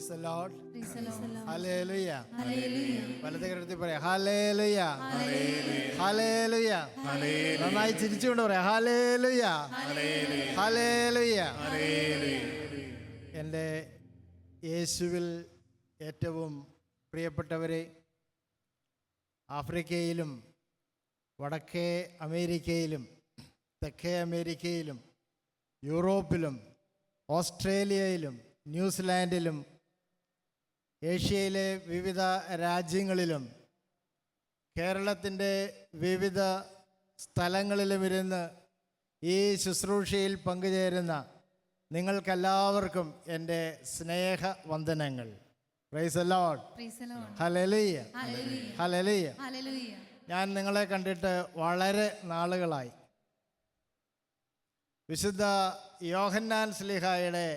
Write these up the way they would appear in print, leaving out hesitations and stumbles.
Praise the Lord. Praise the Lord. Hallelujah. Hallelujah. വലത്തെ കരത്തിൽ പറയാം hallelujah. Hallelujah. നന്നായി ചിരിച്ചുകൊണ്ട് പറയാം ഹല്ലേലൂയ. ഹല്ലേലൂയ. എൻ്റെ യേശുവിൽ ഏറ്റവും പ്രിയപ്പെട്ടവരെ, ആഫ്രിക്കയിലും വടക്കേ അമേരിക്കയിലും തെക്കേ അമേരിക്കയിലും യൂറോപ്പിലും ഓസ്ട്രേലിയയിലും ന്യൂസിലാൻഡിലും ഏഷ്യയിലെ വിവിധ രാജ്യങ്ങളിലും കേരളത്തിൻ്റെ വിവിധ സ്ഥലങ്ങളിലും ഇരുന്ന് ഈ ശുശ്രൂഷയിൽ പങ്കുചേരുന്ന നിങ്ങൾക്കെല്ലാവർക്കും എൻ്റെ സ്നേഹവന്ദനങ്ങൾ. Praise the Lord. ഹല്ലേലൂയ. ഹല്ലേലൂയ. ഞാൻ നിങ്ങളെ കണ്ടിട്ട് വളരെ നാളുകളായി. വിശുദ്ധ യോഹന്നാൻ ശ്ലീഹായുടെ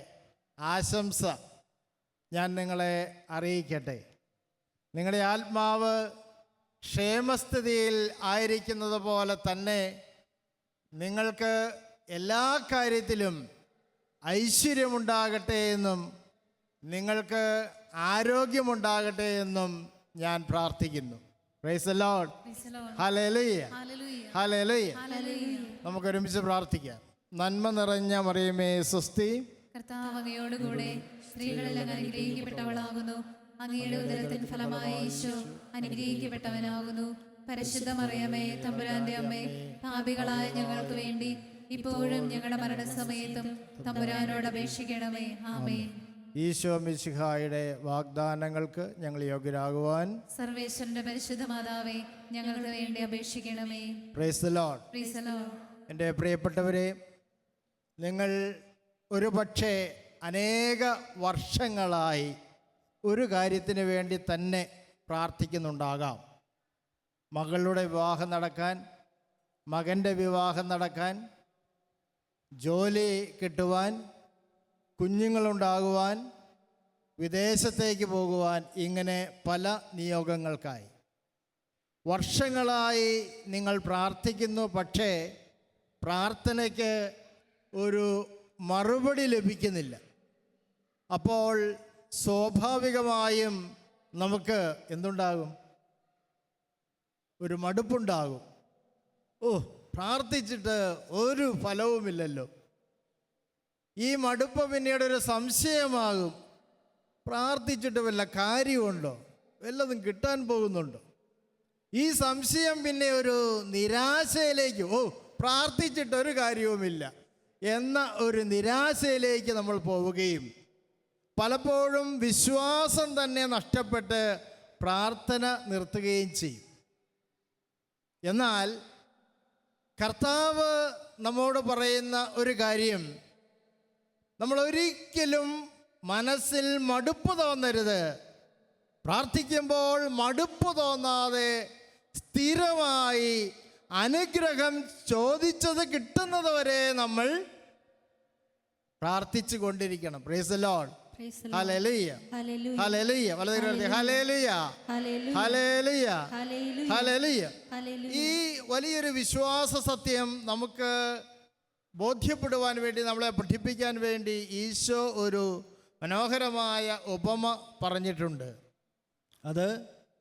ആശംസ ഞാൻ നിങ്ങളെ അറിയിക്കട്ടെ. നിങ്ങളുടെ ആത്മാവ് ക്ഷേമസ്ഥിതിയിൽ ആയിരിക്കുന്നത് പോലെ തന്നെ നിങ്ങൾക്ക് എല്ലാ കാര്യത്തിലും ഐശ്വര്യമുണ്ടാകട്ടെ എന്നും നിങ്ങൾക്ക് ആരോഗ്യമുണ്ടാകട്ടെ എന്നും ഞാൻ പ്രാർത്ഥിക്കുന്നു. Price the Lord. ഹല്ലേലൂയ. ഹല്ലേലൂയ. നമുക്ക് ഒരുമിച്ച് പ്രാർത്ഥിക്കാം. നന്മ നിറഞ്ഞ മറിയമേ സ്വസ്തി, കർത്താവ് അങ്ങയോടുകൂടെ സ്ത്രീകളിൽ അങ്ങ് അനുഗ്രഹിക്കപ്പെട്ടവളാകുന്നു. അങ്ങയുടെ ഉദരത്തിൻ ഫലമായ യേശു അനുഗ്രഹിക്കപ്പെട്ടവനാകുന്നു. പരിശുദ്ധ മറിയമേ തമ്പുരാന്റെ അമ്മേ, പാപികളായ ഞങ്ങൾക്ക് വേണ്ടി ഇപ്പോഴും ഞങ്ങളുടെ മരണസമയത്തും തമ്പുരാനോട് അപേക്ഷിക്കണമേ. ആമേൻ. ഈശോ മിശിഹായുടെ വാഗ്ദാനങ്ങൾക്ക് ഞങ്ങൾ യോഗ്യരാകുവാൻ സർവേശ്വരന്റെ പരിശുദ്ധ മാതാവേ, ഞങ്ങൾക്ക് വേണ്ടി അപേക്ഷിക്കണമേ. Praise the Lord. Praise the Lord. എൻ്റെ പ്രിയപ്പെട്ടവരെ, നിങ്ങൾ ഒരു പക്ഷേ അനേക വർഷങ്ങളായി ഒരു കാര്യത്തിന് വേണ്ടി തന്നെ പ്രാർത്ഥിക്കുന്നുണ്ടാകാം. മകളുടെ വിവാഹം നടക്കാൻ, മകൻ്റെ വിവാഹം നടക്കാൻ, ജോലി കിട്ടുവാൻ, കുഞ്ഞുങ്ങളുണ്ടാകുവാൻ, വിദേശത്തേക്ക് പോകുവാൻ, ഇങ്ങനെ പല നിയോഗങ്ങൾക്കായി വർഷങ്ങളായി നിങ്ങൾ പ്രാർത്ഥിക്കുന്നു. പക്ഷേ പ്രാർത്ഥനയ്ക്ക് ഒരു മറുപടി ലഭിക്കുന്നില്ല. അപ്പോൾ സ്വാഭാവികമായും നമുക്ക് എന്തുണ്ടാകും? ഒരു മടുപ്പുണ്ടാകും. പ്രാർത്ഥിച്ചിട്ട് ഒരു ഫലവുമില്ലല്ലോ. ഈ മടുപ്പ് പിന്നീട് ഒരു സംശയമാകും. പ്രാർത്ഥിച്ചിട്ട് വല്ല കാര്യമുണ്ടോ? വല്ലതും കിട്ടാൻ പോകുന്നുണ്ടോ? ഈ സംശയം പിന്നെ ഒരു നിരാശയിലേക്ക്, പ്രാർത്ഥിച്ചിട്ട് ഒരു കാര്യവുമില്ല എന്ന ഒരു നിരാശയിലേക്ക് നമ്മൾ പോവുകയും പലപ്പോഴും വിശ്വാസം തന്നെ നഷ്ടപ്പെട്ട് പ്രാർത്ഥന നിർത്തുകയും ചെയ്യും. എന്നാൽ കർത്താവ് നമ്മോട് പറയുന്ന ഒരു കാര്യം, നമ്മൾ ഒരിക്കലും മനസ്സിൽ മടുപ്പ് തോന്നരുത്. പ്രാർത്ഥിക്കുമ്പോൾ മടുപ്പ് തോന്നാതെ സ്ഥിരമായി അനുഗ്രഹം ചോദിച്ചത് കിട്ടുന്നത് വരെ നമ്മൾ പ്രാർത്ഥിച്ചു കൊണ്ടിരിക്കണം. Praise the Lord. ഹല്ലേലൂയ. ഹല്ലേലൂയ. ഹല്ലേലൂയ. ഹല്ലേലൂയ. ഹല്ലേലൂയ. ഈ വലിയൊരു വിശ്വാസ സത്യം നമുക്ക് ബോധ്യപ്പെടുവാൻ വേണ്ടി, നമ്മളെ പഠിപ്പിക്കാൻ വേണ്ടി ഈശോ ഒരു മനോഹരമായ ഉപമ പറഞ്ഞിട്ടുണ്ട്. അത്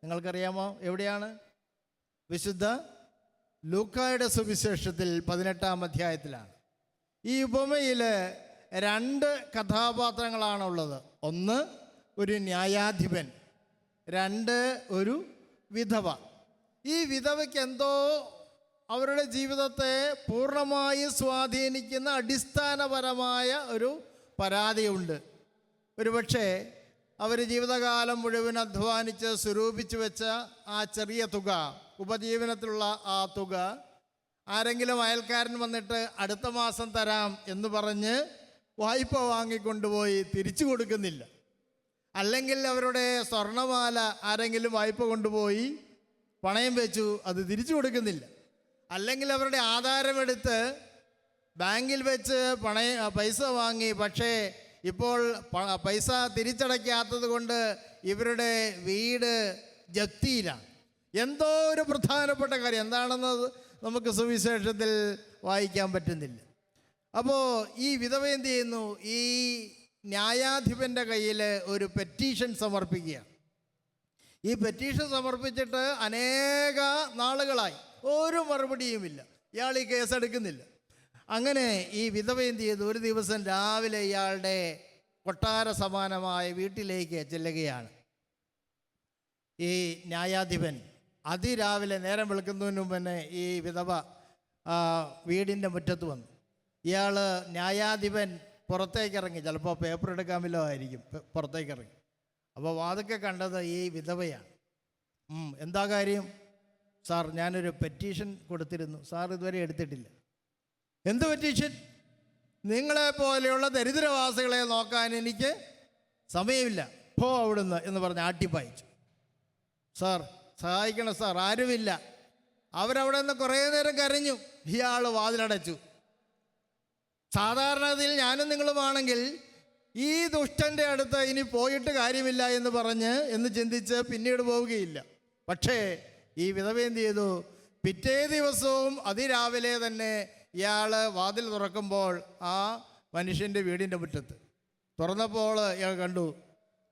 നിങ്ങൾക്കറിയാമോ? എവിടെയാണ്? വിശുദ്ധ ലൂക്കായുടെ സുവിശേഷത്തിൽ 18-ാം അധ്യായത്തിലാണ്. ഈ ഉപമയിൽ 2 കഥാപാത്രങ്ങളാണുള്ളത്. ഒന്ന് ഒരു ന്യായാധിപൻ, 2 ഒരു വിധവ. ഈ വിധവയ്ക്ക് എന്തോ അവരുടെ ജീവിതത്തെ പൂർണ്ണമായി സ്വാധീനിക്കുന്ന അടിസ്ഥാനപരമായ ഒരു പരാതിയുണ്ട്. ഒരുപക്ഷെ അവർ ജീവിതകാലം മുഴുവൻ അധ്വാനിച്ച് സ്വരൂപിച്ചു വെച്ച ആ ചെറിയ തുക, ഉപജീവനത്തിലുള്ള ആ തുക, ആരെങ്കിലും അയൽക്കാരൻ വന്നിട്ട് അടുത്ത മാസം തരാം എന്ന് പറഞ്ഞ് വായ്പ വാങ്ങിക്കൊണ്ടുപോയി തിരിച്ചു കൊടുക്കുന്നില്ല. അല്ലെങ്കിൽ അവരുടെ സ്വർണ്ണമാല ആരെങ്കിലും വായ്പ കൊണ്ടുപോയി പണയം വെച്ചു, അത് തിരിച്ചു കൊടുക്കുന്നില്ല. അല്ലെങ്കിൽ അവരുടെ ആധാരമെടുത്ത് ബാങ്കിൽ വെച്ച് പൈസ വാങ്ങി, പക്ഷേ ഇപ്പോൾ പൈസ തിരിച്ചടയ്ക്കാത്തത് കൊണ്ട് ഇവരുടെ വീട് ജപ്തിയിലാണ്. എന്തോ ഒരു പ്രധാനപ്പെട്ട കാര്യം എന്താണെന്ന് നമുക്ക് സുവിശേഷത്തിൽ വായിക്കാൻ പറ്റുന്നില്ല. അപ്പോൾ ഈ വിധവ എന്ത് ചെയ്യുന്നു? ഈ ന്യായാധിപൻ്റെ കയ്യിൽ ഒരു പെറ്റീഷൻ സമർപ്പിക്കുകയാണ്. ഈ പെറ്റീഷൻ സമർപ്പിച്ചിട്ട് അനേക നാളുകളായി ഒരു മറുപടിയുമില്ല. ഇയാൾ ഈ കേസെടുക്കുന്നില്ല. അങ്ങനെ ഈ വിധവ എന്ത് ചെയ്തു? ഒരു ദിവസം രാവിലെ ഇയാളുടെ കൊട്ടാര സമാനമായ വീട്ടിലേക്ക് ചെല്ലുകയാണ്. ഈ ന്യായാധിപൻ അതിരാവിലെ നേരം വെളുക്കുന്നതിന് മുമ്പ് തന്നെ ഈ വിധവ വീടിൻ്റെ മുറ്റത്ത് വന്നു. ഇയാൾ ന്യായാധിപൻ പുറത്തേക്കിറങ്ങി, ചിലപ്പോൾ പേപ്പർ എടുക്കാമല്ലോ ആയിരിക്കും, പുറത്തേക്കിറങ്ങി. അപ്പോൾ വാതൊക്കെ കണ്ടത് ഈ വിധവയാണ്. എന്താ കാര്യം? സാർ, ഞാനൊരു പെറ്റീഷൻ കൊടുത്തിരുന്നു, സാർ ഇതുവരെ എടുത്തിട്ടില്ല. എന്ത് പെറ്റീഷൻ? നിങ്ങളെ പോലെയുള്ള ദരിദ്രവാസികളെ നോക്കാൻ എനിക്ക് സമയമില്ല, പോ അവിടുന്ന് എന്ന് പറഞ്ഞ് ആട്ടിപ്പായിച്ചു. സാർ സഹായിക്കണം സാർ, ആരുമില്ല. അവരവിടെ നിന്ന് കുറേ നേരം കരഞ്ഞു. ഇയാൾ വാതിലടച്ചു. സാധാരണഗതിയിൽ ഞാനും നിങ്ങളുമാണെങ്കിൽ ഈ ദുഷ്ടൻ്റെ അടുത്ത് ഇനി പോയിട്ട് കാര്യമില്ല എന്ന് ചിന്തിച്ച് പിന്നീട് പോവുകയില്ല. പക്ഷേ ഈ വിധവ എന്ത് ചെയ്തു? പിറ്റേ ദിവസവും അതിരാവിലെ തന്നെ ഇയാൾ വാതിൽ തുറക്കുമ്പോൾ ആ മനുഷ്യൻ്റെ വീടിൻ്റെ മുറ്റത്ത് തുറന്നപ്പോൾ ഇയാൾ കണ്ടു.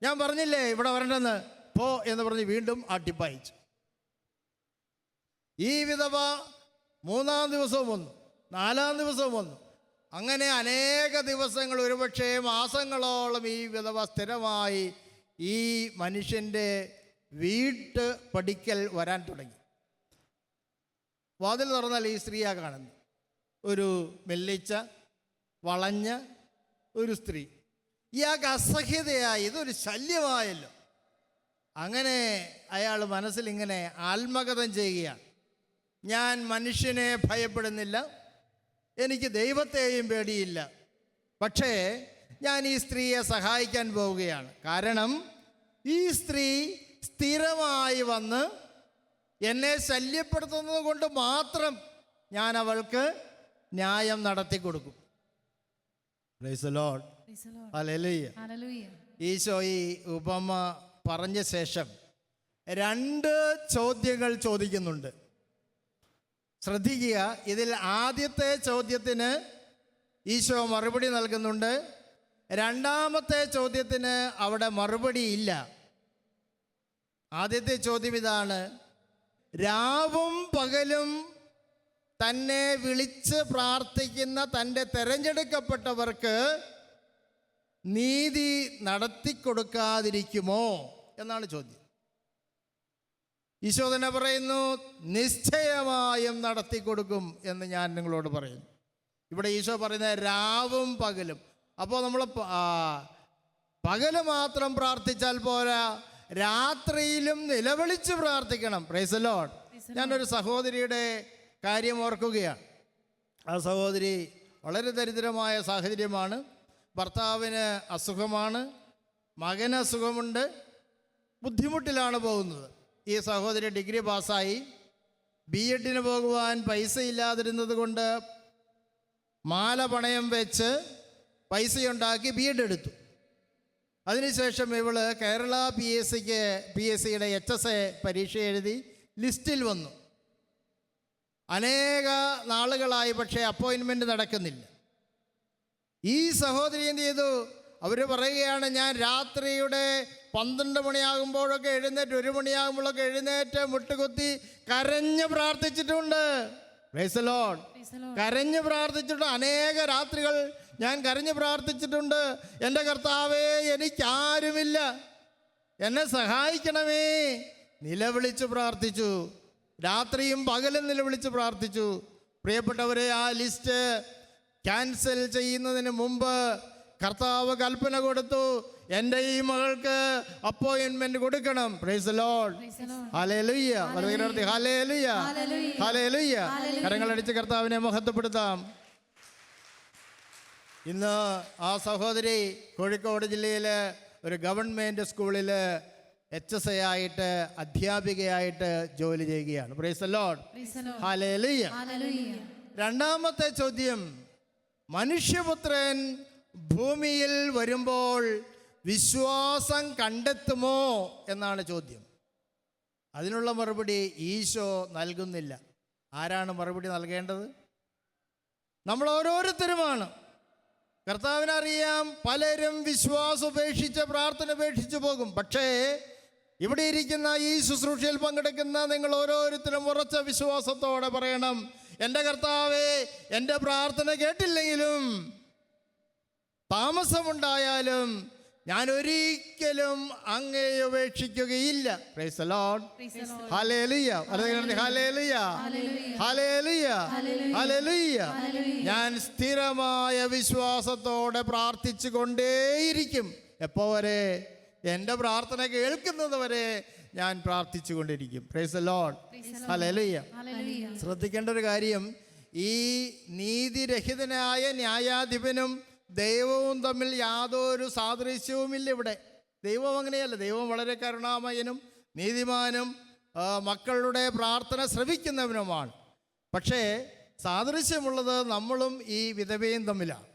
ഞാൻ പറഞ്ഞില്ലേ ഇവിടെ വരണ്ടെന്ന്, പോ എന്ന് പറഞ്ഞ് വീണ്ടും ആട്ടിപ്പായിച്ചു. ഈ വിധവ 3-ാം ദിവസവും വന്നു, 4-ാം ദിവസവും വന്നു. അങ്ങനെ അനേക ദിവസങ്ങൾ, ഒരുപക്ഷെ മാസങ്ങളോളം ഈ വിധവ സ്ഥിരമായി ഈ മനുഷ്യൻ്റെ വീട്ട് പടിക്കൽ വരാൻ തുടങ്ങി. വാതിൽ തുറന്നാൽ ഈ സ്ത്രീയാണ് കാണുന്നത്. ഒരു മെല്ലിച്ച വളഞ്ഞ ഒരു സ്ത്രീ. ഇയാൾക്ക് അസഹ്യതയായി, ഇതൊരു ശല്യമായല്ലോ. അങ്ങനെ അയാൾ മനസ്സിലിങ്ങനെ ആത്മകഥം ചെയ്യുകയാണ്. ഞാൻ മനുഷ്യനെ ഭയപ്പെടുന്നില്ല, എനിക്ക് ദൈവത്തെയും പേടിയില്ല, പക്ഷേ ഞാൻ ഈ സ്ത്രീയെ സഹായിക്കാൻ പോവുകയാണ്. കാരണം ഈ സ്ത്രീ സ്ഥിരമായി വന്ന് എന്നെ ശല്യപ്പെടുത്തുന്നത് കൊണ്ട് മാത്രം ഞാൻ അവൾക്ക് ന്യായം നടത്തി കൊടുക്കും. Praise the Lord. Hallelujah. Eesho ഈ ഉപമ പറഞ്ഞ ശേഷം 2 ചോദ്യങ്ങൾ ചോദിക്കുന്നുണ്ട്. ശ്രദ്ധിക്കുക. ഇതിൽ ആദ്യത്തെ ചോദ്യത്തിന് ഈശോ മറുപടി നൽകുന്നുണ്ട്. 2ാമത്തെ ചോദ്യത്തിന് അവിടെ മറുപടി ഇല്ല. ആദ്യത്തെ ചോദ്യം ഇതാണ്: രാവും പകലും തന്നെ വിളിച്ച് പ്രാർത്ഥിക്കുന്ന തൻ്റെ തെരഞ്ഞെടുക്കപ്പെട്ടവർക്ക് നീതി നടത്തിക്കൊടുക്കാതിരിക്കുമോ എന്നാണ് ചോദ്യം. ഈശോ തന്നെ പറയുന്നു, നിശ്ചയമായും നടത്തിക്കൊടുക്കും എന്ന് ഞാൻ നിങ്ങളോട് പറയുന്നു. ഇവിടെ ഈശോ പറയുന്നത് രാവും പകലും. അപ്പോൾ നമ്മൾ പകല് മാത്രം പ്രാർത്ഥിച്ചാൽ പോരാ, രാത്രിയിലും നിലവിളിച്ച് പ്രാർത്ഥിക്കണം. Price the Lord. ഞാനൊരു സഹോദരിയുടെ കാര്യം ഓർക്കുകയാണ്. ആ സഹോദരി വളരെ ദരിദ്രമായ സാഹചര്യമാണ്. ഭർത്താവിന് അസുഖമാണ്, മകന് അസുഖമുണ്ട്, ബുദ്ധിമുട്ടിലാണ് പോകുന്നത്. ഈ സഹോദരി ഡിഗ്രി പാസ്സായി. B.Ed പോകുവാൻ പൈസ ഇല്ലാതിരുന്നത് കൊണ്ട് മാല പണയം വെച്ച് പൈസയുണ്ടാക്കി B.Ed എടുത്തു. അതിനുശേഷം ഇവള് കേരള PSCയുടെ HSA പരീക്ഷ എഴുതി ലിസ്റ്റിൽ വന്നു. അനേക നാളുകളായി, പക്ഷേ അപ്പോയിൻമെൻറ്റ് നടക്കുന്നില്ല. ഈ സഹോദരി എന്ത് ചെയ്തു? അവർ പറയുകയാണ്, ഞാൻ രാത്രിയുടെ 12 മണിയാകുമ്പോഴൊക്കെ എഴുന്നേറ്റ്, 1 മണിയാകുമ്പോഴൊക്കെ എഴുന്നേറ്റ് മുട്ടുകുത്തി കരഞ്ഞ് പ്രാർത്ഥിച്ചിട്ടുണ്ട്. Price the Lord. കരഞ്ഞ് പ്രാർത്ഥിച്ചിട്ടുണ്ട്. അനേക രാത്രികൾ ഞാൻ കരഞ്ഞ് പ്രാർത്ഥിച്ചിട്ടുണ്ട്. എൻ്റെ കർത്താവേ, എനിക്കാരുമില്ല, എന്നെ സഹായിക്കണമേ. നിലവിളിച്ച് പ്രാർത്ഥിച്ചു. രാത്രിയും പകലും നിലവിളിച്ച് പ്രാർത്ഥിച്ചു. പ്രിയപ്പെട്ടവരെ, ആ ലിസ്റ്റ് ക്യാൻസൽ ചെയ്യുന്നതിന് മുമ്പ് കർത്താവ് കൽപ്പന കൊടുത്തു, എൻ്റെ ഈ മകൾക്ക് അപ്പോയിൻമെന്റ് കൊടുക്കണം. Praise the Lord. ഹല്ലേലൂയ. ഹല്ലേലൂയ. ഹല്ലേലൂയ. കരങ്ങളടിച്ച് കർത്താവിനെ മഹത്വപ്പെടുത്താം. ഇന്ന് ആ സഹോദരി കോഴിക്കോട് ജില്ലയിലെ ഒരു ഗവൺമെൻറ് സ്കൂളിൽ HSA ആയിട്ട് അധ്യാപികയായിട്ട് ജോലി ചെയ്യുകയാണ്. Price the Lord. ഹല്ലേലൂയ. 2ാമത്തെ ചോദ്യം, മനുഷ്യപുത്രൻ ഭൂമിയിൽ വരുമ്പോൾ വിശ്വാസം കണ്ടെത്തുമോ എന്നാണ് ചോദ്യം. അതിനുള്ള മറുപടി ഈശോ നൽകുന്നില്ല. ആരാണ് മറുപടി നൽകേണ്ടത്? നമ്മൾ ഓരോരുത്തരുമാണ്. കർത്താവിനറിയാം പലരും വിശ്വാസം ഉപേക്ഷിച്ച് പ്രാർത്ഥന ഉപേക്ഷിച്ചു പോകും. പക്ഷേ ഇവിടെ ഇരിക്കുന്ന ഈ ശുശ്രൂഷയിൽ പങ്കെടുക്കുന്ന നിങ്ങൾ ഓരോരുത്തരും ഉറച്ച വിശ്വാസത്തോടെ പറയണം, എൻ്റെ കർത്താവേ, എൻ്റെ പ്രാർത്ഥന കേട്ടില്ലെങ്കിലും താമസമുണ്ടായാലും ഞാൻ ഒരിക്കലും അങ്ങയെ ഉപേക്ഷിക്കുകയില്ല. Praise the Lord. ഹല്ലേലൂയ. ഹല്ലേലൂയ. ഹല്ലേലൂയ. ഹല്ലേലൂയ. ഞാൻ സ്ഥിരമായ വിശ്വാസത്തോടെ പ്രാർത്ഥിച്ചു കൊണ്ടേയിരിക്കും. എപ്പോ വരെ? എൻ്റെ പ്രാർത്ഥന കേൾക്കുന്നത് വരെ ഞാൻ പ്രാർത്ഥിച്ചു കൊണ്ടിരിക്കും. Price the Lord. ഹല്ലേലൂയ. ശ്രദ്ധിക്കേണ്ട ഒരു കാര്യം, ഈ നീതിരഹിതനായ ന്യായാധിപനും ദൈവവും തമ്മിൽ യാതൊരു സാദൃശ്യവുമില്ല. ഇവിടെ ദൈവം അങ്ങനെയല്ല. ദൈവം വളരെ കരുണാമയനും നീതിമാനും മക്കളുടെ പ്രാർത്ഥന ശ്രവിക്കുന്നവനുമാണ്. പക്ഷേ സാദൃശ്യമുള്ളത് നമ്മളും ഈ വിധവയും തമ്മിലാണ്.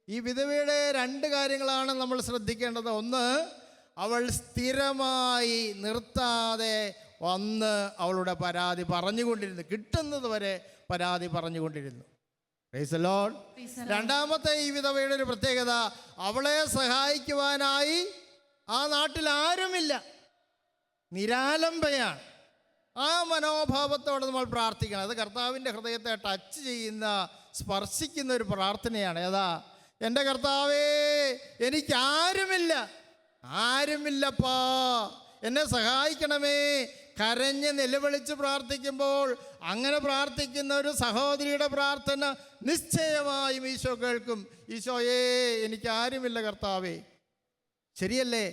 ഈ വിധവയുടെ രണ്ട് കാര്യങ്ങളാണ് നമ്മൾ ശ്രദ്ധിക്കേണ്ടത്. ഒന്ന്, അവൾ സ്ഥിരമായി നിർത്താതെ വന്ന് അവളുടെ പരാതി പറഞ്ഞുകൊണ്ടിരുന്നു. കിട്ടുന്നത് വരെ പരാതി പറഞ്ഞുകൊണ്ടിരുന്നു. Praise the Lord. രണ്ടാമത്തെ ഈ വിധവയുടെ ഒരു പ്രത്യേകത, അവളെ സഹായിക്കുവാനായി ആ നാട്ടിൽ ആരുമില്ല, നിരാലംബയാണ്. ആ മനോഭാവത്തോടെ നമ്മൾ പ്രാർത്ഥിക്കണം. അത് കർത്താവിൻ്റെ ഹൃദയത്തെ ടച്ച് ചെയ്യുന്ന, സ്പർശിക്കുന്ന ഒരു പ്രാർത്ഥനയാണ്. ഏതാ? എൻ്റെ കർത്താവേ, എനിക്കാരുമില്ല, ആരുമില്ലപ്പാ, എന്നെ സഹായിക്കണമേ. കരഞ്ഞ് നിലവിളിച്ച് പ്രാർത്ഥിക്കുമ്പോൾ അങ്ങനെ പ്രാർത്ഥിക്കുന്ന ഒരു സഹോദരിയുടെ പ്രാർത്ഥന നിശ്ചയമായും ഈശോ കേൾക്കും. ഈശോയേ, എനിക്കാരുമില്ല കർത്താവേ. ശരിയല്ലേ?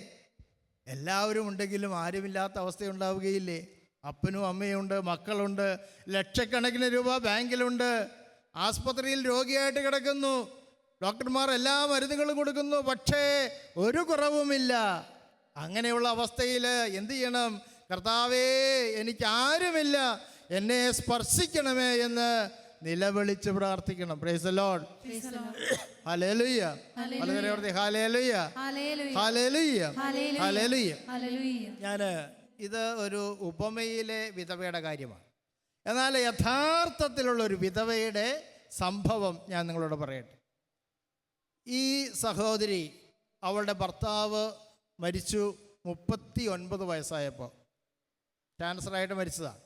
എല്ലാവരും ഉണ്ടെങ്കിലും ആരുമില്ലാത്ത അവസ്ഥയുണ്ടാവുകയില്ലേ? അപ്പനും അമ്മയുണ്ട്, മക്കളുണ്ട്, ലക്ഷക്കണക്കിന് രൂപ ബാങ്കിലുണ്ട്, ആസ്പത്രിയിൽ രോഗിയായിട്ട് കിടക്കുന്നു, ഡോക്ടർമാർ എല്ലാ മരുന്നുകളും കൊടുക്കുന്നു, പക്ഷേ ഒരു കുറവുമില്ല. അങ്ങനെയുള്ള അവസ്ഥയിൽ എന്ത് ചെയ്യണം? കർത്താവേ, എനിക്കാരുമില്ല, എന്നെ സ്പർശിക്കണമേ എന്ന് നിലവിളിച്ച് പ്രാർത്ഥിക്കണം. Price the Lord. ഹല്ലേലൂയ. ഹല്ലേലൂയ. ഹല്ലേലൂയ. ഹല്ലേലൂയ. ഞാൻ ഇത് ഒരു ഉപമയിലെ വിധവയുടെ കാര്യമാണ്. എന്നാൽ യഥാർത്ഥത്തിലുള്ള ഒരു വിധവയുടെ സംഭവം ഞാൻ നിങ്ങളോട് പറയട്ടെ. ഈ സഹോദരി, അവളുടെ ഭർത്താവ് മരിച്ചു 39 വയസ്സായപ്പോൾ. ക്യാൻസറായിട്ട് മരിച്ചതാണ്.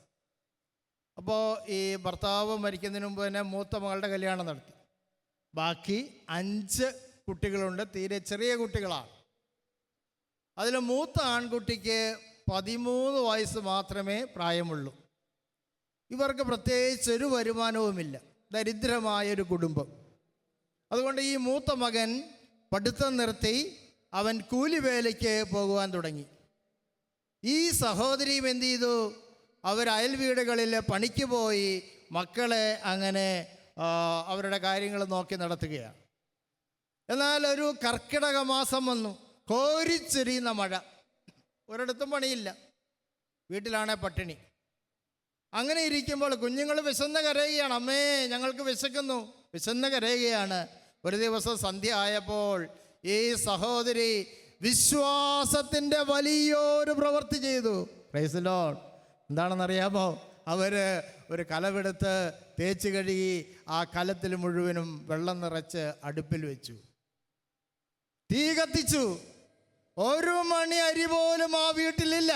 അപ്പോൾ ഈ ഭർത്താവ് മരിക്കുന്നതിന് മുമ്പ് തന്നെ മൂത്ത മകളുടെ കല്യാണം നടത്തി. ബാക്കി 5 കുട്ടികളുണ്ട്, തീരെ ചെറിയ കുട്ടികളാണ്. അതിൽ മൂത്ത ആൺകുട്ടിക്ക് 13 വയസ്സ് മാത്രമേ പ്രായമുള്ളൂ. ഇവർക്ക് പ്രത്യേകിച്ചൊരു വരുമാനവുമില്ല, ദരിദ്രമായൊരു കുടുംബം. അതുകൊണ്ട് ഈ മൂത്ത മകൻ പഠിത്തം നിർത്തി അവൻ കൂലിവേലയ്ക്ക് പോകുവാൻ തുടങ്ങി. ഈ സഹോദരിയും എന്ത് ചെയ്തു? അവർ അയൽ വീടുകളിൽ പണിക്ക് പോയി മക്കളെ അങ്ങനെ അവരുടെ കാര്യങ്ങൾ നോക്കി നടത്തുകയാണ്. എന്നാൽ ഒരു കർക്കിടക മാസം വന്നു, കോരിച്ചൊരിയുന്ന മഴ, ഒരിടത്തും പണിയില്ല, വീട്ടിലാണെ പട്ടിണി. അങ്ങനെ ഇരിക്കുമ്പോൾ കുഞ്ഞുങ്ങൾ വിശന്ന് കരയുകയാണ്. അമ്മേ, ഞങ്ങൾക്ക് വിശക്കുന്നു, വിശന്ന് കരയുകയാണ്. ഒരു ദിവസം സന്ധ്യ ആയപ്പോൾ ഈ സഹോദരി വിശ്വാസത്തിൻ്റെ വലിയൊരു പ്രവൃത്തി ചെയ്തു. Price the Lord. എന്താണെന്നറിയാമോ? അവർ ഒരു കലമെടുത്ത് തേച്ച് കഴുകി ആ കലത്തിൽ മുഴുവനും വെള്ളം നിറച്ച് അടുപ്പിൽ വെച്ചു, തീ കത്തിച്ചു. ഒരു മണി അരി പോലും ആ വീട്ടിലില്ല.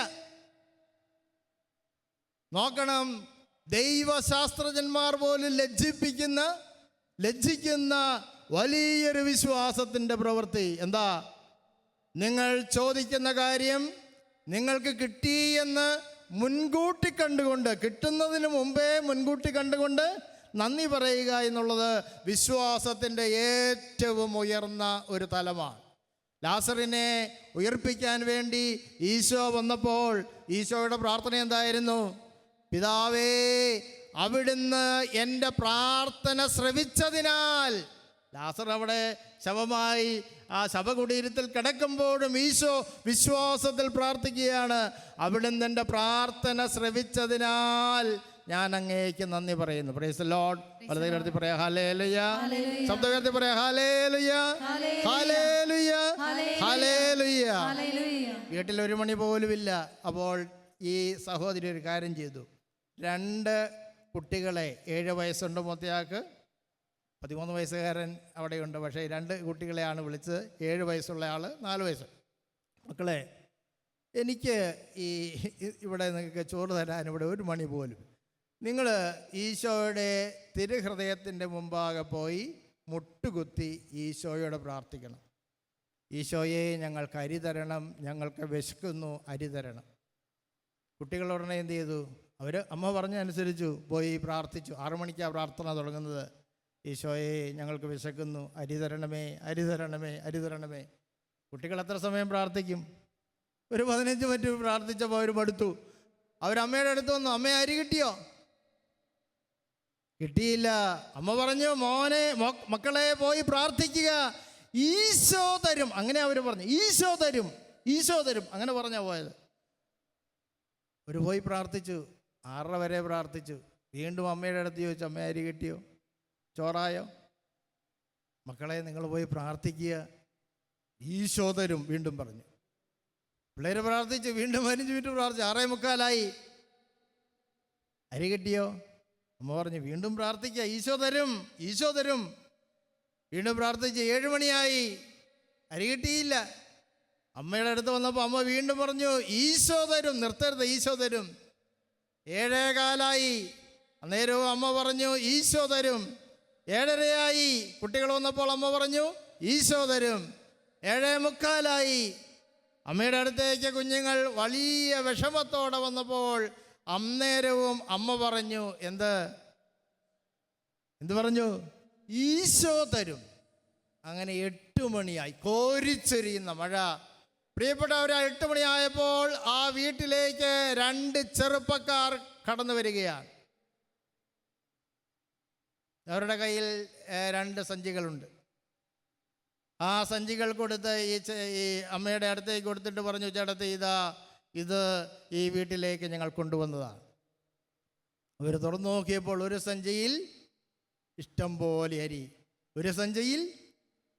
നോക്കണം, ദൈവശാസ്ത്രജ്ഞന്മാർ പോലും ലജ്ജിക്കുന്ന വലിയൊരു വിശ്വാസത്തിൻ്റെ പ്രവൃത്തി. എന്താ? നിങ്ങൾ ചോദിക്കുന്ന കാര്യം നിങ്ങൾക്ക് കിട്ടി എന്ന് മുൻകൂട്ടി കണ്ടുകൊണ്ട്, കിട്ടുന്നതിന് മുമ്പേ മുൻകൂട്ടി കണ്ടുകൊണ്ട് നന്ദി പറയുക എന്നുള്ളത് വിശ്വാസത്തിൻ്റെ ഏറ്റവും ഉയർന്ന ഒരു തലമാണ്. ലാസറിനെ ഉയർപ്പിക്കാൻ വേണ്ടി ഈശോ വന്നപ്പോൾ ഈശോയുടെ പ്രാർത്ഥന എന്തായിരുന്നു? പിതാവേ, അവിടുന്ന് എൻ്റെ പ്രാർത്ഥന ശ്രവിച്ചതിനാൽ. ലാസർ അവിടെ ശവമായി ആ ശവകുടീരത്തിൽ കിടക്കുമ്പോഴും ഈശോ വിശ്വാസത്തിൽ പ്രാർത്ഥിക്കുകയാണ്, അവിടുന്ന് എൻ്റെ പ്രാർത്ഥന ശ്രവിച്ചതിനാൽ ഞാൻ അങ്ങേക്ക് നന്ദി പറയുന്നു. Price the Lord. വലതുകരത്തി പറയാം ഹല്ലേലൂയ. ശബ്ദകരത്തി പറയാം ഹല്ലേലൂയ, ഹല്ലേലൂയ, ഹല്ലേലൂയ. വീട്ടിൽ 1 മണി പോലുമില്ല. അപ്പോൾ ഈ സഹോദരി ഒരു കാര്യം ചെയ്തു. 2 കുട്ടികളെ, 7 വയസ്സുണ്ട് മൂത്തയാൾക്ക്, 13 വയസ്സുകാരൻ അവിടെയുണ്ട്. പക്ഷേ 2 കുട്ടികളെയാണ് വിളിച്ചത്. 7 വയസ്സുള്ള ആൾ, 4 വയസ്സ്. മക്കളെ, എനിക്ക് ഇവിടെ നിങ്ങൾക്ക് ചോറ് തരാൻ ഇവിടെ 1 മണി പോലും. നിങ്ങൾ ഈശോയുടെ തിരുഹൃദയത്തിൻ്റെ മുമ്പാകെ പോയി മുട്ടുകുത്തി ഈശോയോട് പ്രാർത്ഥിക്കണം. ഈശോയെ, ഞങ്ങൾക്ക് അരി തരണം, ഞങ്ങൾക്ക് വിശക്കുന്നു, അരി തരണം. കുട്ടികളുടനെ എന്ത് ചെയ്തു? അവർ അമ്മ പറഞ്ഞനുസരിച്ചു പോയി പ്രാർത്ഥിച്ചു. 6 മണിക്കാണ് പ്രാർത്ഥന തുടങ്ങുന്നത്. ഈശോയെ, ഞങ്ങൾക്ക് വിശക്കുന്നു, അരി തരണമേ, അരി തരണമേ, അരി തരണമേ. കുട്ടികൾ എത്ര സമയം പ്രാർത്ഥിക്കും? ഒരു 15 മിനിറ്റ് പ്രാർത്ഥിച്ചപ്പോൾ അവർ മടുത്തു. അവരമ്മയുടെ അടുത്ത് വന്നു. അമ്മേ, അരി കിട്ടിയോ? കിട്ടിയില്ല. അമ്മ പറഞ്ഞു, മോനെ, മക്കളെ പോയി പ്രാർത്ഥിക്കുക, ഈശോ തരും. അങ്ങനെ അവർ പറഞ്ഞു, ഈശോ തരും, ഈശോ തരും. അങ്ങനെ പറഞ്ഞാ പോയത്. ഒരു പോയി പ്രാർത്ഥിച്ചു. 6:30 വരെ പ്രാർത്ഥിച്ചു. വീണ്ടും അമ്മയുടെ അടുത്ത് ചോദിച്ചു, അമ്മ അരി കിട്ടിയോ, ചോറായോ? മക്കളെ, നിങ്ങൾ പോയി പ്രാർത്ഥിക്കുക, ഈശോ തരും, വീണ്ടും പറഞ്ഞു. പിള്ളേർ പ്രാർത്ഥിച്ചു. വീണ്ടും 15 മിനിറ്റ് പ്രാർത്ഥിച്ചു. 6:45 അരി കിട്ടിയോ? അമ്മ പറഞ്ഞു, വീണ്ടും പ്രാർത്ഥിക്കുക, ഈശോ തരും, ഈശോ തരും. വീണ്ടും പ്രാർത്ഥിച്ച് 7 മണിയായി, അരി കിട്ടിയില്ല. അമ്മയുടെ അടുത്ത് വന്നപ്പോൾ അമ്മ വീണ്ടും പറഞ്ഞു, ഈശോ തരും, നിർത്തരുത്, ഈശോ തരും. 7:15 അന്നേരവും അമ്മ പറഞ്ഞു, ഈശോ തരും. 7:30 കുട്ടികൾ വന്നപ്പോൾ അമ്മ പറഞ്ഞു, ഈശോ തരും. 7:45 അമ്മയുടെ അടുത്തേക്ക് കുഞ്ഞുങ്ങൾ വലിയ വിഷമത്തോടെ വന്നപ്പോൾ അന്നേരവും അമ്മ പറഞ്ഞു, എന്ത് പറഞ്ഞു? ഈശോ തരും. അങ്ങനെ 8 മണിയായി, കോരിച്ചൊരിയുന്ന മഴ. പ്രിയപ്പെട്ടവർ, 8 മണിയായപ്പോൾ ആ വീട്ടിലേക്ക് 2 ചെറുപ്പക്കാർ കടന്നു വരികയാണ്. അവരുടെ കയ്യിൽ 2 സഞ്ചികളുണ്ട്. ആ സഞ്ചികൾ കൊടുത്ത് ഈ അമ്മയുടെ അടുത്തേക്ക് കൊടുത്തിട്ട് പറഞ്ഞു, ചേട്ടത്തി, ഇത് ഈ വീട്ടിലേക്ക് ഞങ്ങൾ കൊണ്ടുവന്നതാണ്. അവർ തുറന്നു നോക്കിയപ്പോൾ ഒരു സഞ്ചിയിൽ ഇഷ്ടം പോലെ അരി, ഒരു സഞ്ചിയിൽ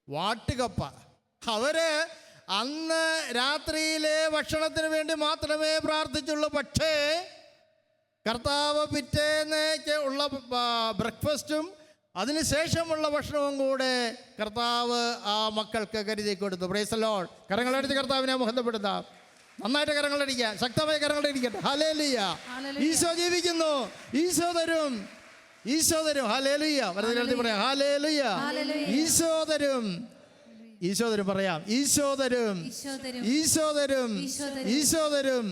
വാട്ടുകപ്പ. അവര് അന്ന് രാത്രിയിലെ ഭക്ഷണത്തിന് വേണ്ടി മാത്രമേ പ്രാർത്ഥിച്ചുള്ളൂ. പക്ഷേ കർത്താവ് പിറ്റേന്നേക്ക് ഉള്ള ബ്രേക്ക്ഫാസ്റ്റും അതിനുശേഷമുള്ള ഭക്ഷണവും കൂടെ കർത്താവ് ആ മക്കൾക്ക് കരുതി കൊടുത്തു. Praise the Lord. കരങ്ങളടിച്ച് കർത്താവിനെ മഹത്വപ്പെടുത്താം. നന്നായിട്ട് കരങ്ങളടിക്കുക, ശക്തമായി കരങ്ങളടിക്കട്ടെ. ഹല്ലേലൂയ. ഈശോ ജീവിക്കുന്നു, ഈശോ തരും, ഈശോ തരും. ഹല്ലേലൂയ. വെറുതെ പറയാം, ഹല്ലേലൂയ. ഈശോ തരും, ഈശോ തരും. പറയാം, ഈശോ തരും, ഈശോ തരും, ഈശോ തരും,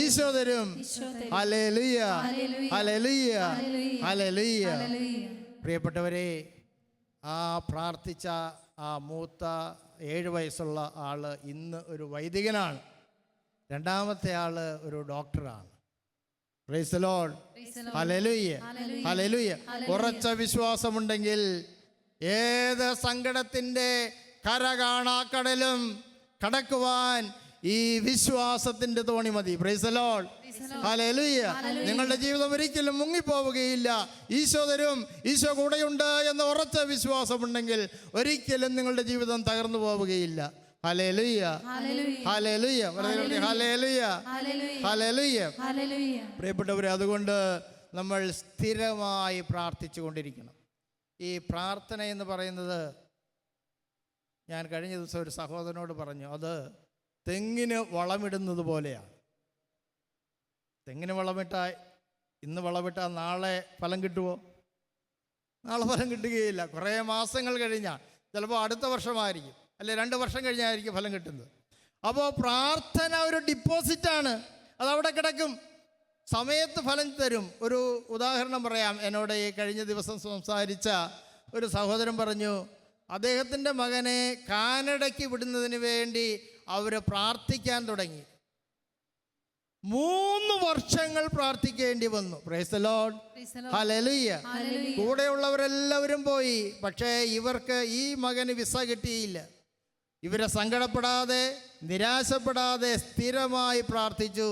ഈശോ തരും. Hallelujah, hallelujah, hallelujah. പ്രിയപ്പെട്ടവരെ, ആ പ്രാർത്ഥിച്ച ആ മൂത്ത 7 വയസ്സുള്ള ആള് ഇന്ന് ഒരു വൈദികനാണ്. 2ാമത്തെ ആള് ഒരു ഡോക്ടറാണ്. Price the Lord. ഹല്ലേലൂയ, ഹല്ലേലൂയ. ഉറച്ച വിശ്വാസമുണ്ടെങ്കിൽ ഏത് സങ്കടത്തിൻ്റെ കര കാണാക്കടലും കടക്കുവാൻ ഈ വിശ്വാസത്തിൻ്റെ തോണി മതി. Price the Lord. ഹല്ലേലൂയ. നിങ്ങളുടെ ജീവിതം ഒരിക്കലും മുങ്ങിപ്പോവുകയില്ല. ഈശോ തരും, ഈശോ കൂടെയുണ്ട് എന്ന ഉറച്ച വിശ്വാസമുണ്ടെങ്കിൽ ഒരിക്കലും നിങ്ങളുടെ ജീവിതം തകർന്നു പോവുകയില്ല. Hallelujah, hallelujah, hallelujah, hallelujah. പ്രിയപ്പെട്ടവരെ, അതുകൊണ്ട് നമ്മൾ സ്ഥിരമായി പ്രാർത്ഥിച്ചു കൊണ്ടിരിക്കണം. ഈ പ്രാർത്ഥന എന്ന് പറയുന്നത്, ഞാൻ കഴിഞ്ഞ ദിവസം ഒരു സഹോദരനോട് പറഞ്ഞു, അത് തെങ്ങിന് വളമിടുന്നത് പോലെയാണ്. തെങ്ങിന് വളമിട്ടാൽ, ഇന്ന് വളമിട്ടാൽ നാളെ ഫലം കിട്ടുമോ? നാളെ ഫലം കിട്ടുകയില്ല. കുറേ മാസങ്ങൾ കഴിഞ്ഞാൽ, ചിലപ്പോൾ അടുത്ത വർഷമായിരിക്കും, അല്ലെ 2 വർഷം കഴിഞ്ഞായിരിക്കും ഫലം കിട്ടുന്നത്. അപ്പോൾ പ്രാർത്ഥന ഒരു ഡിപ്പോസിറ്റാണ്, അതവിടെ കിടക്കും, സമയത്ത് ഫലം തരും. ഒരു ഉദാഹരണം പറയാം. എന്നോട് ഈ കഴിഞ്ഞ ദിവസം സംസാരിച്ച ഒരു സഹോദരൻ പറഞ്ഞു, അദ്ദേഹത്തിൻ്റെ മകനെ കാനഡയ്ക്ക് വിടുന്നതിന് വേണ്ടി അവർ പ്രാർത്ഥിക്കാൻ തുടങ്ങി. 3 വർഷങ്ങൾ പ്രാർത്ഥിക്കേണ്ടി വന്നു. Price the Lord. ഹല്ലേലൂയ. കൂടെയുള്ളവരെല്ലാവരും പോയി, പക്ഷേ ഇവർക്ക് ഈ മകന് വിസ കിട്ടിയില്ല. ഇവരെ സങ്കടപ്പെടാതെ, നിരാശപ്പെടാതെ സ്ഥിരമായി പ്രാർത്ഥിച്ചു.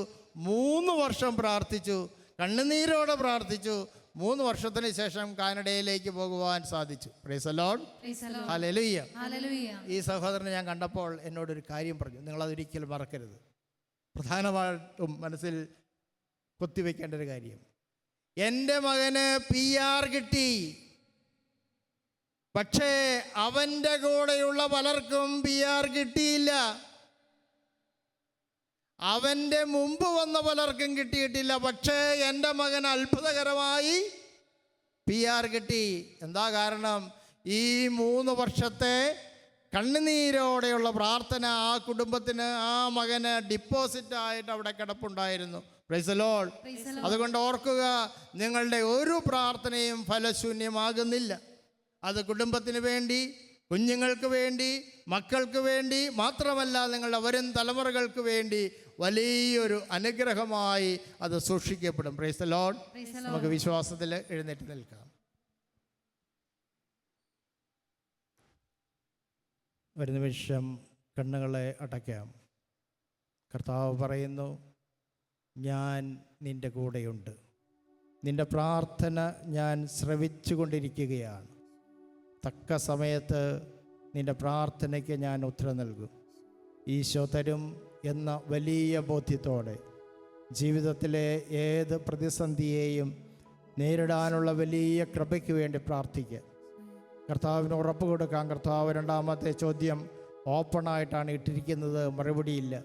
3 വർഷം പ്രാർത്ഥിച്ചു, കണ്ണുനീരോടെ പ്രാർത്ഥിച്ചു. 3 വർഷത്തിന് ശേഷം കാനഡയിലേക്ക് പോകുവാൻ സാധിച്ചു. Price the Lord. ഹല്ലേലൂയ. ഈ സഹോദരനെ ഞാൻ കണ്ടപ്പോൾ എന്നോടൊരു കാര്യം പറഞ്ഞു, നിങ്ങളതൊരിക്കലും മറക്കരുത്. പ്രധാനമായിട്ടും മനസ്സിൽ കൊത്തിവെക്കേണ്ട ഒരു കാര്യം, എൻ്റെ മകന് PR കിട്ടി. 3 വർഷം പ്രാർത്ഥിച്ചു, 3 വർഷം കണ്ണുനീരോടെ പ്രാർത്ഥിച്ചു. 3 വർഷത്തിന് ശേഷം കാനഡയിലേക്ക് പോകുവാൻ സാധിച്ചു. Price the Lord. ഹല്ലേലൂയ. ഈ സഹോദരനെ ഞാൻ കണ്ടപ്പോൾ എന്നോടൊരു കാര്യം പറഞ്ഞു, നിങ്ങളതൊരിക്കലും മറക്കരുത്. പ്രധാനമായിട്ടും മനസ്സിൽ കൊത്തിവെക്കേണ്ട ഒരു കാര്യം, എൻ്റെ മകന് PR കിട്ടി. പക്ഷേ അവൻ്റെ കൂടെയുള്ള പലർക്കും PR കിട്ടിയില്ല. അവൻ്റെ മുമ്പ് വന്ന പലർക്കും കിട്ടിയിട്ടില്ല. പക്ഷേ എൻ്റെ മകൻ അത്ഭുതകരമായി PR കിട്ടി. എന്താ കാരണം? ഈ 3 വർഷത്തെ കണ്ണുനീരോടെയുള്ള പ്രാർത്ഥന ആ കുടുംബത്തിന്, ആ മകന് ഡിപ്പോസിറ്റ് ആയിട്ട് അവിടെ കിടപ്പുണ്ടായിരുന്നു. Price the Lord. അതുകൊണ്ട് ഓർക്കുക, നിങ്ങളുടെ ഒരു പ്രാർത്ഥനയും ഫലശൂന്യമാകുന്നില്ല. അത് കുടുംബത്തിന് വേണ്ടി, കുഞ്ഞുങ്ങൾക്ക് വേണ്ടി, മക്കൾക്ക് വേണ്ടി മാത്രമല്ല, നിങ്ങളുടെ വരും തലമുറകൾക്ക് വേണ്ടി വലിയൊരു അനുഗ്രഹമായി അത് സൂക്ഷിക്കപ്പെടും. Price the Lord. നമുക്ക് വിശ്വാസത്തിൽ എഴുന്നേറ്റ് നിൽക്കാം. ഒരു നിമിഷം കണ്ണുകളെ അടയ്ക്കാം. കർത്താവ് പറയുന്നു, ഞാൻ നിൻ്റെ കൂടെയുണ്ട്. നിൻ്റെ പ്രാർത്ഥന ഞാൻ ശ്രവിച്ചു കൊണ്ടിരിക്കുകയാണ്. തക്ക സമയത്ത് നിൻ്റെ പ്രാർത്ഥനയ്ക്ക് ഞാൻ ഉത്തരം നൽകും. ഈശോ തരും എന്ന വലിയ ബോധ്യത്തോടെ ജീവിതത്തിലെ ഏത് പ്രതിസന്ധിയെയും നേരിടാനുള്ള വലിയ കൃപയ്ക്ക് വേണ്ടി പ്രാർത്ഥിക്കുക. കർത്താവിന് ഉറപ്പ് കൊടുക്കാം. കർത്താവ് രണ്ടാമത്തെ ചോദ്യം ഓപ്പണായിട്ടാണ് ഇട്ടിരിക്കുന്നത്, മറുപടിയില്ല.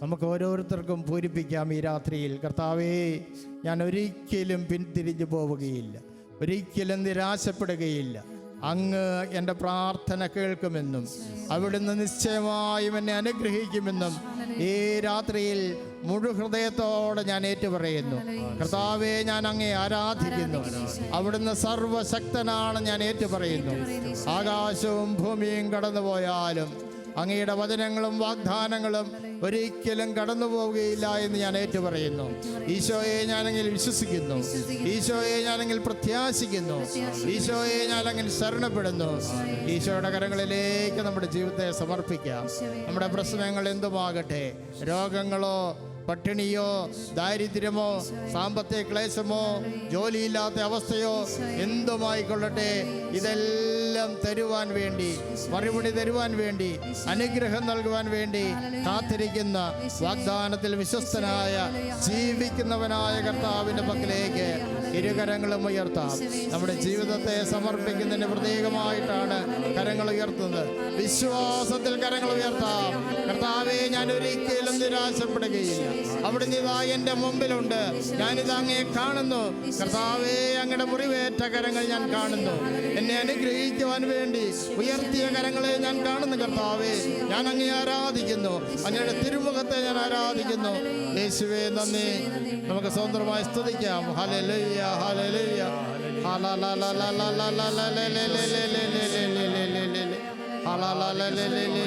നമുക്ക് ഓരോരുത്തർക്കും പൂരിപ്പിക്കാം ഈ രാത്രിയിൽ, കർത്താവേ, ഞാൻ ഒരിക്കലും പിന്തിരിഞ്ഞു പോവുകയില്ല, ഒരിക്കലും നിരാശപ്പെടുകയില്ല. അങ്ങ് എൻ്റെ പ്രാർത്ഥന കേൾക്കുമെന്നും അവിടുന്ന് നിശ്ചയമായും എന്നെ അനുഗ്രഹിക്കുമെന്നും ഈ രാത്രിയിൽ മുഴുഹൃദയത്തോടെ ഞാൻ ഏറ്റുപറയുന്നു. കർത്താവേ, ഞാൻ അങ്ങേ ആരാധിക്കുന്നു. അവിടുന്ന് സർവശക്തനാണ് ഞാൻ ഏറ്റുപറയുന്നു. ആകാശവും ഭൂമിയും കടന്നുപോയാലും അങ്ങയുടെ വചനങ്ങളും വാഗ്ദാനങ്ങളും ഒരിക്കലും കടന്നു പോവുകയില്ല എന്ന് ഞാൻ ഏറ്റുപറയുന്നു. ഈശോയെ ഞാനെങ്കിൽ വിശ്വസിക്കുന്നു, ഈശോയെ ഞാനെങ്കിൽ പ്രത്യാശിക്കുന്നു, ഈശോയെ ഞാനെങ്കിൽ ശരണപ്പെടുന്നു. ഈശോയുടെ കരങ്ങളിലേക്ക് നമ്മുടെ ജീവിതത്തെ സമർപ്പിക്കാം. നമ്മുടെ പ്രശ്നങ്ങൾ എന്തുമാകട്ടെ, രോഗങ്ങളോ പട്ടിണിയോ ദാരിദ്ര്യമോ സാമ്പത്തിക ക്ലേശമോ ജോലിയില്ലാത്ത അവസ്ഥയോ എന്തുമായിക്കൊള്ളട്ടെ, ഇതെല്ലാം തരുവാൻ വേണ്ടി, മറുപടി തരുവാൻ വേണ്ടി, അനുഗ്രഹം നൽകുവാൻ വേണ്ടി കാത്തിരിക്കുന്ന, വാഗ്ദാനത്തിൽ വിശ്വസ്തനായ ജീവിക്കുന്നവനായ കർത്താവിൻ്റെ പക്കലേക്ക് ഇരുകരങ്ങളും ഉയർത്താം. നമ്മുടെ ജീവിതത്തെ സമർപ്പിക്കുന്നതിന് പ്രത്യേകമായിട്ടാണ് കരങ്ങൾ ഉയർത്തുന്നത്. വിശ്വാസത്തിൽ കരങ്ങൾ ഉയർത്താം. കർത്താവേ, ഞാൻ ഒരിക്കലും നിരാശപ്പെടുകയില്ല. അവിടുന്ന് ഇതാ എൻ്റെ മുമ്പിലുണ്ട്. ഞാനിതാ അങ്ങയെ കാണുന്നു. കർത്താവേ, അങ്ങയുടെ മുറിവേറ്റ കരങ്ങൾ ഞാൻ കാണുന്നു. എന്നെ അനുഗ്രഹിക്കുവാൻ വേണ്ടി ഉയർത്തിയ കരങ്ങളെ ഞാൻ കാണുന്നു. കർത്താവേ, ഞാൻ അങ്ങയെ ആരാധിക്കുന്നു. അങ്ങയുടെ തിരുമുഖത്തെ ഞാൻ ആരാധിക്കുന്നു. യേശുവേ, നന്ദി. നമുക്ക് സ്വതന്ത്രമായി സ്തുതിക്കാം. ഹല്ലേലൂയ, ഹല്ലേലൂയ,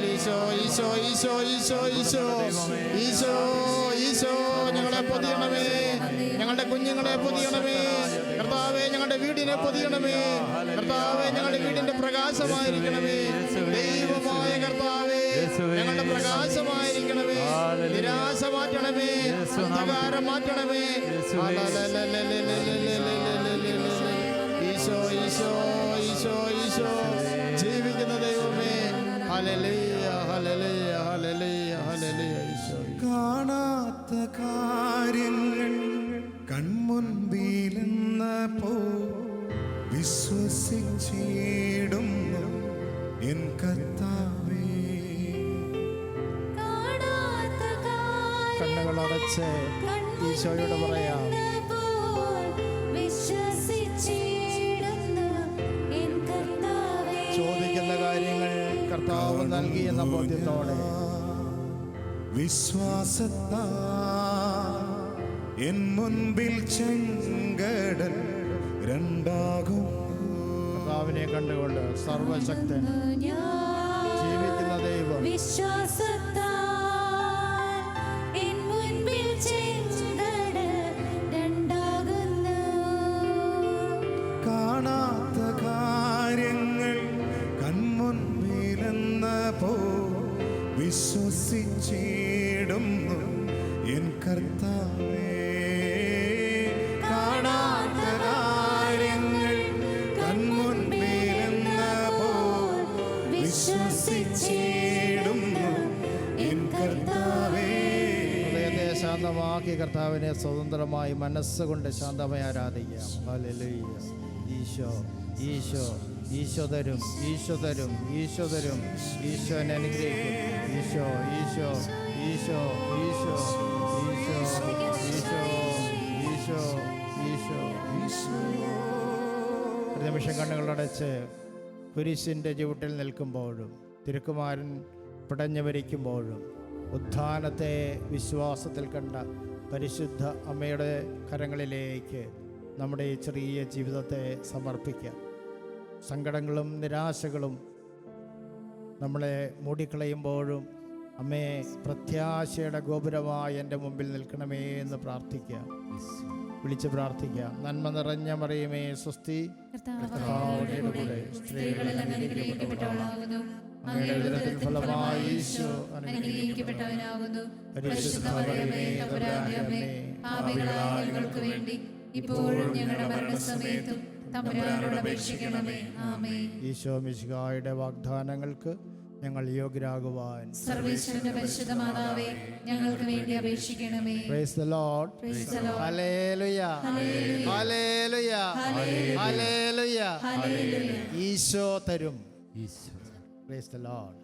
ഈശോ, ഈശോ, ഈശോ, ഈശോ, ഈശോ, ഈശോ, ഈശോ, ഞങ്ങളെ പൊതിയണമേ, ഞങ്ങളുടെ കുഞ്ഞുങ്ങളെ പൊതിയണമേ. കർത്താവേ, ഞങ്ങളുടെ വീടിനെ പൊതിയണമേ. കർത്താവേ, ഞങ്ങളുടെ വീടിന്റെ പ്രകാശമായിരിക്കണമേ. ദൈവമായ കർത്താവേ, ഞങ്ങളുടെ പ്രകാശമായിരിക്കണമേ. നിരാശ മാറ്റണമേ, അന്ധകാരം മാറ്റണമേ. ഈശോ, ഈശോ, ഈശോ, ഈശോ, ജീവിക്കുന്ന ദൈവമേ. Hallelujah, hallelujah, hallelujah, hallelujah. Eesho, കാണാത്ത കാര്യങ്ങൾ കൺമുൻപിലെന്നപ്പോ വിശ്വസിച്ചിടുന്നു എൻ കർത്താവേ. കണ്ണുകളടച്ച് ഈശോയോട് പറയാം, ചോദിക്കുന്ന കാര്യങ്ങൾ കർത്താവ് നൽകി എന്ന ബോധ്യത്തോടെ വിശ്വാസത്താ എൻ മുൻപിൽ ചെങ്കടൽ രണ്ടാകും. കർത്താവിനെ കണ്ടുകൊണ്ട് സർവശക്തൻ ജീവിക്കുന്ന ദൈവം കാണാത്ത കാര്യങ്ങൾ കൺമുൻപിലെന്നപ്പോ വിശ്വസിച്ചിടുന്നു എൻ കർത്താവേ. കാണാത്ത കാര്യങ്ങൾ കൺമുൻപിലെന്നപ്പോ വിശ്വസിച്ചിടുന്നു എൻ കർത്താവേ. ഹൃദയത്തെ ശാന്തമാക്കി കർത്താവിനെ സ്വതന്ത്രമായി മനസ്സുകൊണ്ട് ശാന്തമായി ആരാധിക്കാം. ഹല്ലേലൂയ. ഈശോ, ഈശോ, ഈശോ തരും, ഈശോ തരും, ഈശോ തരും. ഈശോനെ അനുഗ്രഹിക്കും. ഈശോ, ഈശോ, ഈശോ, ഈശോ, ഈശോ, ഈശോ, ഈശോ, ഈശോ, ഈശോ. ഒരു നിമിഷം കണ്ണുകളടച്ച് കുരിശിൻ്റെ ചുവട്ടിൽ നിൽക്കുമ്പോഴും തിരുക്കുമാരൻ പിടഞ്ഞു വരിക്കുമ്പോഴും ഉത്ഥാനത്തെ വിശ്വാസത്തിൽ കണ്ട പരിശുദ്ധ അമ്മയുടെ കരങ്ങളിലേക്ക് നമ്മുടെ ഈ ചെറിയ ജീവിതത്തെ സമർപ്പിക്കാം. സങ്കടങ്ങളും നിരാശകളും നമ്മളെ മൂടിക്കളയുമ്പോഴും അമ്മേ, പ്രത്യാശയുടെ ഗോപുരമായി എൻ്റെ മുമ്പിൽ നിൽക്കണമേ എന്ന് പ്രാർത്ഥിക്കാം. വിളിച്ച് പ്രാർത്ഥിക്കാം. നന്മ നിറഞ്ഞ മറിയമേ സ്വസ്തി, കർത്താവിന്റെ കൂടെ സ്ത്രീകളിൽ അനുഗ്രഹിക്കപ്പെട്ടവളാകുന്നു. അങ്ങയുടെ ഉദരത്തിൻ ഫലമായി ഈശോ അനുഗ്രഹിക്കപ്പെട്ടവനാകുന്നു. പരിശുദ്ധ മറിയമേ, തമ്പുരാന്റെ അമ്മേ, പാപികളായ ഞങ്ങൾക്ക് വേണ്ടി ഇപ്പോഴും ഞങ്ങളുടെ മരണസമയത്തും തമ്പുരാനോട് അപേക്ഷിക്കണമേ. ആമേൻ. ഈശോ മിശിഹായുടെ വാഗ്ദാനങ്ങൾക്ക് ഞങ്ങൾ യോഗ്യരാകുവാൻ സർവേശ്വരന്റെ പരിശുദ്ധ മാതാവേ, ഞങ്ങൾക്ക് വേണ്ടി അപേക്ഷിക്കണമേ. Praise the Lord. Praise the Lord. ഹല്ലേലൂയ, ഹല്ലേലൂയ, ഹല്ലേലൂയ. ഈശോ തരും. Praise the Lord.